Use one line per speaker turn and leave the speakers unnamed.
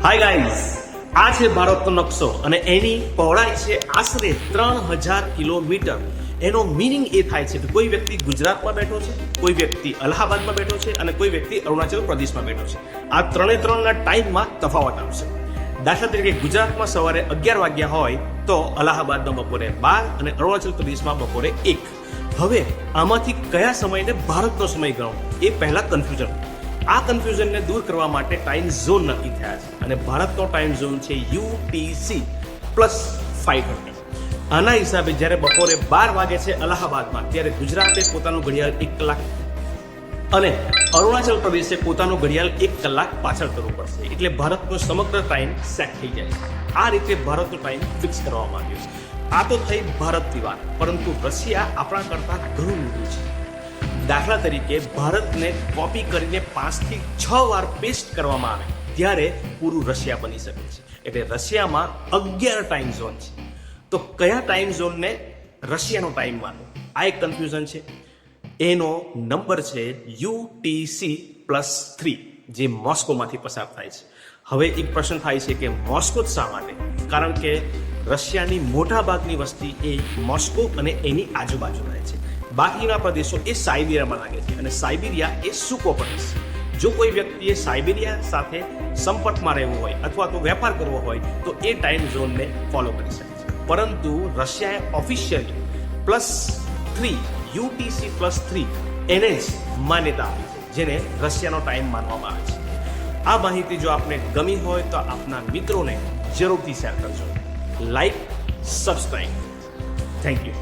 Hi guys, આ છે ભારતનો નકશો અને એની પહોળાઈ છે આશરે 3000 કિલોમીટર. એનો મિનિંગ એ થાય છે કે કોઈ વ્યક્તિ ગુજરાતમાં બેઠો છે, કોઈ વ્યક્તિ અલ્હાબાદમાં બેઠો છે અને કોઈ વ્યક્તિ અરુણાચલ પ્રદેશમાં બેઠો છે. આ ત્રણેના ટાઈમમાં તફાવત આવશે. દાખલા તરીકે ગુજરાતમાં સવારે 11 વાગ્યા હોય તો અલ્હાબાદમાં બપોરે 12 અને અરુણાચલ પ્રદેશમાં બપોરે 1. હવે આમાંથી કયા સમયને ભારતનો સમય ગણવો એ પહેલા કન્ફ્યુઝન. આ કન્ફ્યુઝનને દૂર કરવા માટે ટાઈમ ઝોન નક્કી થયા છે અને ભારતનો ટાઈમ ઝોન છે UTC +500. આના હિસાબે જ્યારે બપોરે 12 વાગે છે અલ્હાબાદમાં, ત્યારે ગુજરાતે પોતાનું ઘડિયાળ 1 કલાક અને અરુણાચલ પ્રદેશે પોતાનું ઘડિયાળ 1 કલાક પાછળ કરવું પડશે. એટલે ભારતનો સમગ્ર ટાઈમ સેટ થઈ જાય છે. આ રીતે ભારતનો ટાઈમ ફિક્સ કરવામાં આવ્યો છે. આ તો થઈ ભારતની વાત, પરંતુ રશિયા આપણા કરતાં ઘણું મોટું છે. દાખલા તરીકે ભારતને કોપી કરીને 5 થી 6 વાર પેસ્ટ કરવામાં આવે ત્યારે પૂરું રશિયા બની શકે છે. એટલે રશિયામાં 11 ટાઈમ ઝોન છે. તો કયા ટાઈમ ઝોનને રશિયાનો ટાઈમ માનો, આ એક કન્ફ્યુઝન છે. એનો નંબર છે UTC +3, જે મોસ્કોમાંથી પસાર થાય છે. હવે એક પ્રશ્ન થાય છે કે મોસ્કો જ શા માટે? કારણ કે રશિયાની મોટા ભાગની વસ્તી એ મોસ્કો અને એની આજુબાજુ રહે છે. બાકીના પ્રદેશો એ સાઇબિરિયામાં લાગે છે અને સાઇબિરિયા એ સૂકો પ્રદેશ. જો કોઈ વ્યક્તિએ સાઇબિરિયા સાથે સંપર્કમાં રહેવું હોય અથવા તો વેપાર કરવો હોય તો એ ટાઈમ ઝોનને ફોલો કરી શકે છે. પરંતુ રશિયાએ ઓફિશિયલી +3 UTC +3 એને જ માન્યતા આપી છે, જેને રશિયાનો ટાઈમ માનવામાં આવે છે. આ માહિતી જો આપને ગમી હોય તો આપના મિત્રોને જરૂરથી શેર કરજો. Like, subscribe. Thank you.